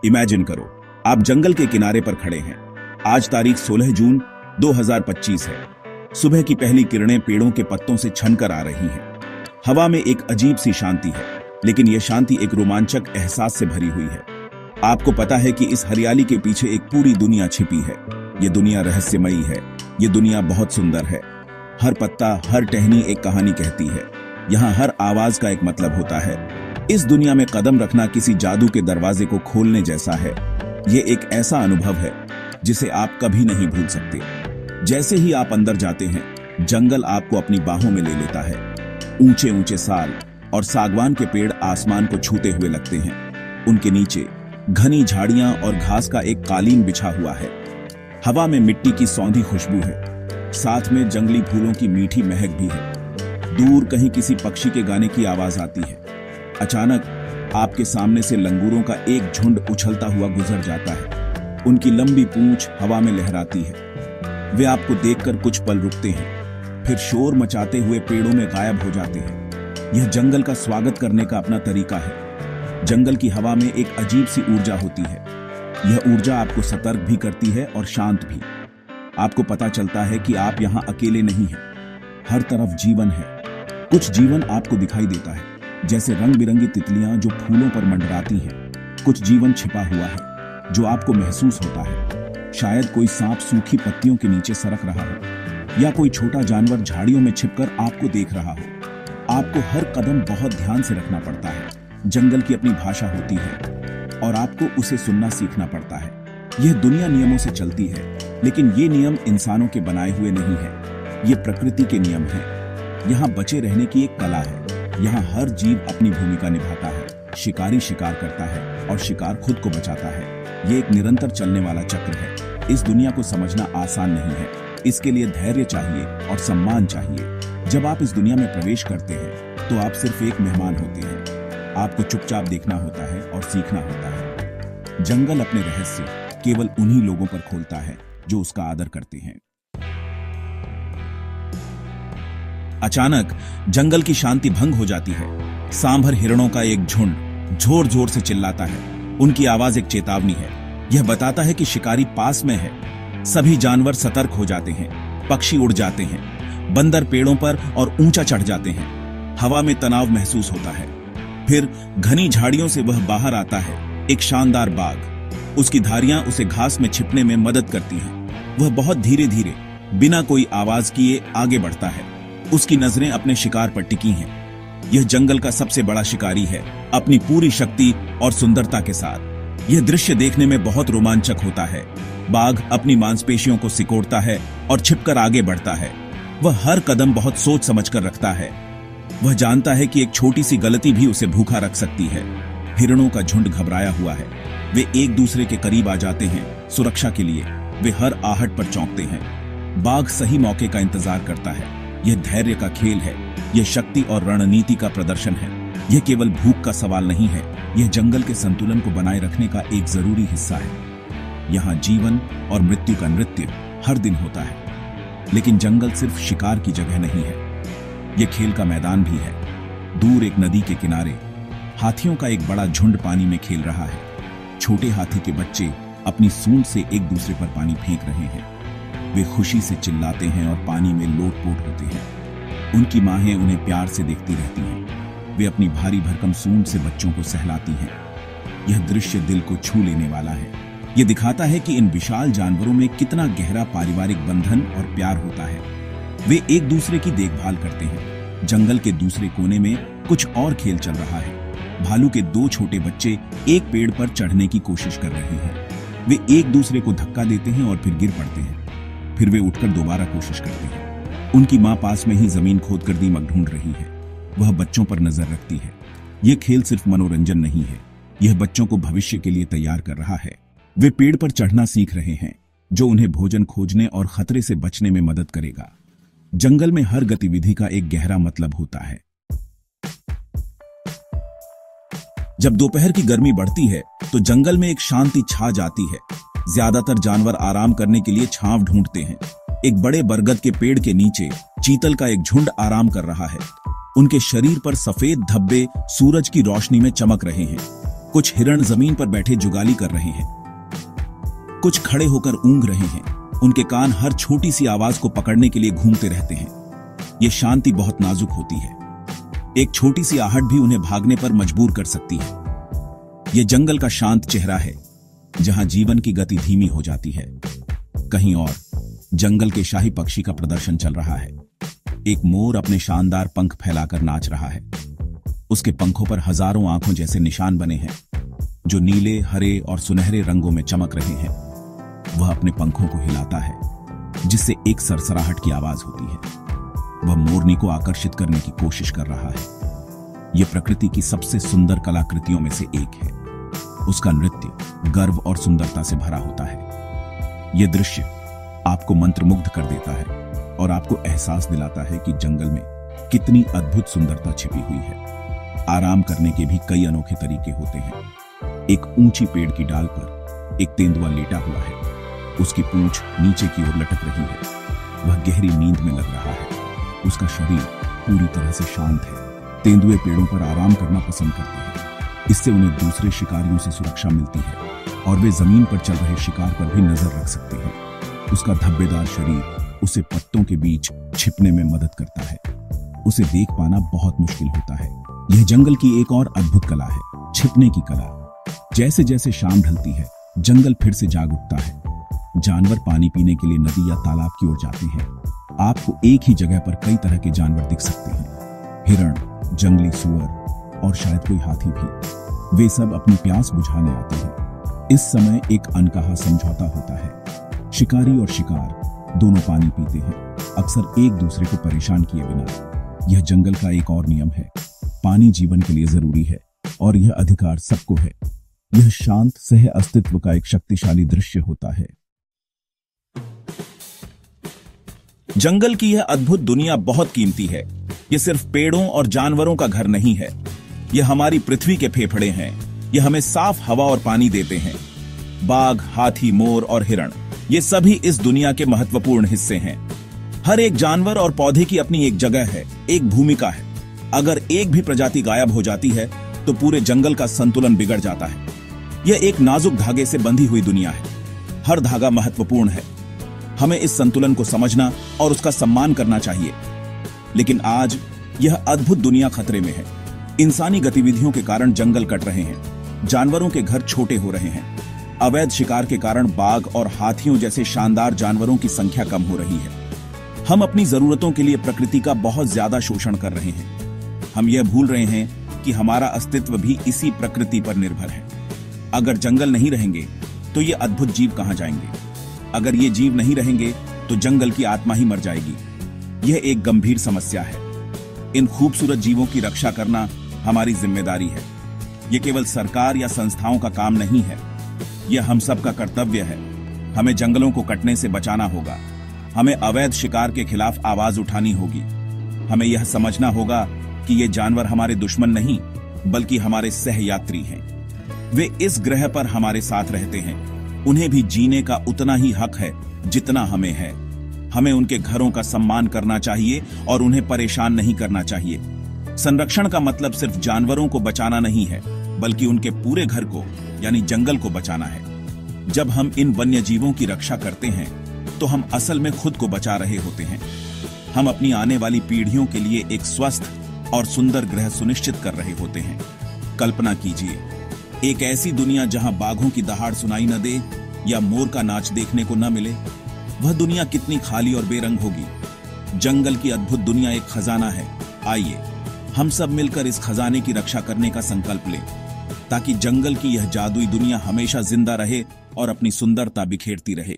Imagine करो, आप जंगल के किनारे पर खड़े हैं। आज तारीख 16 जून 2025 है। सुबह की पहली किरणें पेड़ों के पत्तों से छनकर आ रही हैं। हवा में एक अजीब सी शांति है, लेकिन यह शांति एक रोमांचक एहसास से भरी हुई है। आपको पता है कि इस हरियाली के पीछे एक पूरी दुनिया छिपी है। ये दुनिया रहस्यमयी है। ये दुनिया बहुत सुंदर है। हर पत्ता, हर टहनी एक कहानी कहती है। यहाँ हर आवाज का एक मतलब होता है। इस दुनिया में कदम रखना किसी जादू के दरवाजे को खोलने जैसा है। ये एक ऐसा अनुभव है जिसे आप कभी नहीं भूल सकते। जैसे ही आप अंदर जाते हैं, जंगल आपको अपनी बाहों में ले लेता है। ऊंचे ऊंचे साल और सागवान के पेड़ आसमान को छूते हुए लगते हैं। उनके नीचे घनी झाड़ियां और घास का एक कालीन बिछा हुआ है। हवा में मिट्टी की सौंधी खुशबू है। साथ में जंगली फूलों की मीठी महक भी है। दूर कहीं किसी पक्षी के गाने की आवाज आती है। अचानक आपके सामने से लंगूरों का एक झुंड उछलता हुआ गुजर जाता है। उनकी लंबी पूंछ हवा में लहराती है। वे आपको देखकर कुछ पल रुकते हैं, फिर शोर मचाते हुए पेड़ों में गायब हो जाते हैं। यह जंगल का स्वागत करने का अपना तरीका है। जंगल की हवा में एक अजीब सी ऊर्जा होती है। यह ऊर्जा आपको सतर्क भी करती है और शांत भी। आपको पता चलता है कि आप यहाँ अकेले नहीं हैं। हर तरफ जीवन है। कुछ जीवन आपको दिखाई देता है, जैसे रंग बिरंगी तितलियां जो फूलों पर मंडराती हैं। कुछ जीवन छिपा हुआ है जो आपको महसूस होता है। शायद कोई सांप सूखी पत्तियों के नीचे सरक रहा हो, या कोई छोटा जानवर झाड़ियों में छिपकर आपको देख रहा हो। आपको हर कदम बहुत ध्यान से रखना पड़ता है। जंगल की अपनी भाषा होती है और आपको उसे सुनना सीखना पड़ता है। यह दुनिया नियमों से चलती है, लेकिन ये नियम इंसानों के बनाए हुए नहीं है। ये प्रकृति के नियम हैं। यहाँ बचे रहने की एक कला है। यहाँ हर जीव अपनी भूमिका निभाता है। शिकारी शिकार करता है और शिकार खुद को बचाता है। ये एक निरंतर चलने वाला चक्र है। इस दुनिया को समझना आसान नहीं है। इसके लिए धैर्य चाहिए और सम्मान चाहिए। जब आप इस दुनिया में प्रवेश करते हैं तो आप सिर्फ एक मेहमान होते हैं। आपको चुपचाप देखना होता है और सीखना होता है। जंगल अपने रहस्य केवल उन्हीं लोगों पर खोलता है जो उसका आदर करते हैं। अचानक जंगल की शांति भंग हो जाती है। सांभर हिरणों का एक झुंड जोर जोर से चिल्लाता है। उनकी आवाज एक चेतावनी है। यह बताता है कि शिकारी पास में है। सभी जानवर सतर्क हो जाते हैं। पक्षी उड़ जाते हैं। बंदर पेड़ों पर और ऊंचा चढ़ जाते हैं। हवा में तनाव महसूस होता है। फिर घनी झाड़ियों से वह बाहर आता है। एक शानदार बाघ। उसकी धारियां उसे घास में छिपने में मदद करती हैं। वह बहुत धीरे धीरे बिना कोई आवाज किए आगे बढ़ता है। उसकी नजरें अपने शिकार पर टिकी हैं। यह जंगल का सबसे बड़ा शिकारी है, अपनी पूरी शक्ति और सुंदरता के साथ। यह दृश्य देखने में बहुत रोमांचक होता है। बाघ अपनी मांसपेशियों को सिकोड़ता है और छिपकर आगे बढ़ता है। वह हर कदम बहुत सोच समझकर रखता है। वह जानता है कि एक छोटी सी गलती भी उसे भूखा रख सकती है। हिरणों का झुंड घबराया हुआ है। वे एक दूसरे के करीब आ जाते हैं सुरक्षा के लिए। वे हर आहट पर चौंकते हैं। बाघ सही मौके का इंतजार करता है। यह धैर्य का खेल है। यह शक्ति और रणनीति का प्रदर्शन है। यह केवल भूख का सवाल नहीं है। यह जंगल के संतुलन को बनाए रखने का एक जरूरी हिस्सा है। यहाँ जीवन और मृत्यु का नृत्य हर दिन होता है। लेकिन जंगल सिर्फ शिकार की जगह नहीं है। यह खेल का मैदान भी है। दूर एक नदी के किनारे हाथियों का एक बड़ा झुंड पानी में खेल रहा है। छोटे हाथी के बच्चे अपनी सूंड से एक दूसरे पर पानी फेंक रहे हैं। वे खुशी से चिल्लाते हैं और पानी में लोटपोट होते हैं। उनकी माहें उन्हें प्यार से देखती रहती हैं। वे अपनी भारी भरकम सूंड से बच्चों को सहलाती हैं। यह दृश्य दिल को छू लेने वाला है। यह दिखाता है कि इन विशाल जानवरों में कितना गहरा पारिवारिक बंधन और प्यार होता है। वे एक दूसरे की देखभाल करते हैं। जंगल के दूसरे कोने में कुछ और खेल चल रहा है। भालू के दो छोटे बच्चे एक पेड़ पर चढ़ने की कोशिश कर रहे हैं। वे एक दूसरे को धक्का देते हैं और फिर गिर पड़ते हैं। फिर वे उठकर दोबारा कोशिश करते हैं। उनकी मां पास में ही जमीन खोदकर दीमक ढूंढ रही है। वह बच्चों पर नजर रखती है। यह खेल सिर्फ मनोरंजन नहीं है। यह बच्चों को भविष्य के लिए तैयार कर रहा है। वे पेड़ पर चढ़ना सीख रहे हैं, जो उन्हें भोजन खोजने और खतरे से बचने में मदद करेगा। जंगल में हर गतिविधि का एक गहरा मतलब होता है। जब दोपहर की गर्मी बढ़ती है तो जंगल में एक शांति छा जाती है। ज्यादातर जानवर आराम करने के लिए छांव ढूंढते हैं। एक बड़े बरगद के पेड़ के नीचे चीतल का एक झुंड आराम कर रहा है। उनके शरीर पर सफेद धब्बे सूरज की रोशनी में चमक रहे हैं। कुछ हिरण जमीन पर बैठे जुगाली कर रहे हैं, कुछ खड़े होकर ऊँग रहे हैं। उनके कान हर छोटी सी आवाज को पकड़ने के लिए घूमते रहते हैं। ये शांति बहुत नाजुक होती है। एक छोटी सी आहट भी उन्हें भागने पर मजबूर कर सकती है। यह जंगल का शांत चेहरा है, जहां जीवन की गति धीमी हो जाती है। कहीं और जंगल के शाही पक्षी का प्रदर्शन चल रहा है। एक मोर अपने शानदार पंख फैलाकर नाच रहा है। उसके पंखों पर हजारों आंखों जैसे निशान बने हैं, जो नीले, हरे और सुनहरे रंगों में चमक रहे हैं। वह अपने पंखों को हिलाता है, जिससे एक सरसराहट की आवाज होती है। वह मोरनी को आकर्षित करने की कोशिश कर रहा है। यह प्रकृति की सबसे सुंदर कलाकृतियों में से एक है। उसका नृत्य गर्व और सुंदरता से भरा होता है। यह दृश्य आपको मंत्रमुग्ध कर देता है और आपको एहसास दिलाता है कि जंगल में कितनी अद्भुत सुंदरता छिपी हुई है। आराम करने के भी कई अनोखे तरीके होते हैं। एक ऊंची पेड़ की डाल पर एक तेंदुआ लेटा हुआ है। उसकी पूंछ नीचे की ओर लटक रही है। वह गहरी नींद में लग रहा है। उसका शरीर पूरी तरह से शांत है। तेंदुए पेड़ों पर आराम करना पसंद करते हैं। इससे उन्हें दूसरे शिकारियों से सुरक्षा मिलती है और वे जमीन पर चल रहे शिकार पर भी नजर रख सकते हैं। उसका धब्बेदार शरीर उसे पत्तों के बीच छिपने में मदद करता है। उसे देख पाना बहुत मुश्किल होता है। यह जंगल की एक और अद्भुत कला है, छिपने की कला। जैसे जैसे शाम ढलती है, जंगल फिर से जाग उठता है। जानवर पानी पीने के लिए नदी या तालाब की ओर जाते हैं। आपको एक ही जगह पर कई तरह के जानवर दिख सकते हैं। हिरण, जंगली सूअर और शायद कोई हाथी भी। वे सब अपनी प्यास बुझाने आते हैं। इस समय एक अनकहा समझौता होता है। शिकारी और शिकार दोनों पानी पीते हैं, अक्सर एक दूसरे को परेशान किए बिना। यह जंगल का एक और नियम है। पानी जीवन के लिए जरूरी है और यह अधिकार सबको है। यह शांत सह अस्तित्व का एक शक्तिशाली दृश्य होता है। जंगल की यह अद्भुत दुनिया बहुत कीमती है। यह सिर्फ पेड़ों और जानवरों का घर नहीं है। यह हमारी पृथ्वी के फेफड़े हैं। यह हमें साफ हवा और पानी देते हैं। बाघ, हाथी, मोर और हिरण, ये सभी इस दुनिया के महत्वपूर्ण हिस्से हैं। हर एक जानवर और पौधे की अपनी एक जगह है, एक भूमिका है। अगर एक भी प्रजाति गायब हो जाती है तो पूरे जंगल का संतुलन बिगड़ जाता है। यह एक नाजुक धागे से बंधी हुई दुनिया है। हर धागा महत्वपूर्ण है। हमें इस संतुलन को समझना और उसका सम्मान करना चाहिए। लेकिन आज यह अद्भुत दुनिया खतरे में है। इंसानी गतिविधियों के कारण जंगल कट रहे हैं। जानवरों के घर छोटे हो रहे हैं। अवैध शिकार के कारण बाघ और हाथियों जैसे शानदार जानवरों की संख्या कम हो रही है। हम अपनी जरूरतों के लिए प्रकृति का बहुत ज्यादा शोषण कर रहे हैं। हम यह भूल रहे हैं कि हमारा अस्तित्व भी इसी प्रकृति पर निर्भर है। अगर जंगल नहीं रहेंगे तो ये अद्भुत जीव कहां जाएंगे? अगर ये जीव नहीं रहेंगे तो जंगल की आत्मा ही मर जाएगी। यह एक गंभीर समस्या है। इन खूबसूरत जीवों की रक्षा करना हमारी जिम्मेदारी है। यह केवल सरकार या संस्थाओं का काम नहीं है, यह हम सब का कर्तव्य है। हमें जंगलों को कटने से बचाना होगा। हमें अवैध शिकार के खिलाफ आवाज उठानी होगी। हमें यह समझना होगा कि ये जानवर हमारे दुश्मन नहीं, बल्कि हमारे सहयात्री हैं। वे इस ग्रह पर हमारे साथ रहते हैं। उन्हें भी जीने का उतना ही हक है जितना हमें है। हमें उनके घरों का सम्मान करना चाहिए और उन्हें परेशान नहीं करना चाहिए। संरक्षण का मतलब सिर्फ जानवरों को बचाना नहीं है, बल्कि उनके पूरे घर को यानी जंगल को बचाना है। जब हम इन वन्य जीवों की रक्षा करते हैं तो हम असल में खुद को बचा रहे होते हैं। हम अपनी आने वाली पीढ़ियों के लिए एक स्वस्थ और सुंदर ग्रह सुनिश्चित कर रहे होते हैं। कल्पना कीजिए, एक ऐसी दुनिया जहां बाघों की दहाड़ सुनाई न दे या मोर का नाच देखने को न मिले। वह दुनिया कितनी खाली और बेरंग होगी। जंगल की अद्भुत दुनिया एक खजाना है। आइए हम सब मिलकर इस खजाने की रक्षा करने का संकल्प लें, ताकि जंगल की यह जादुई दुनिया हमेशा जिंदा रहे और अपनी सुंदरता बिखेरती रहे।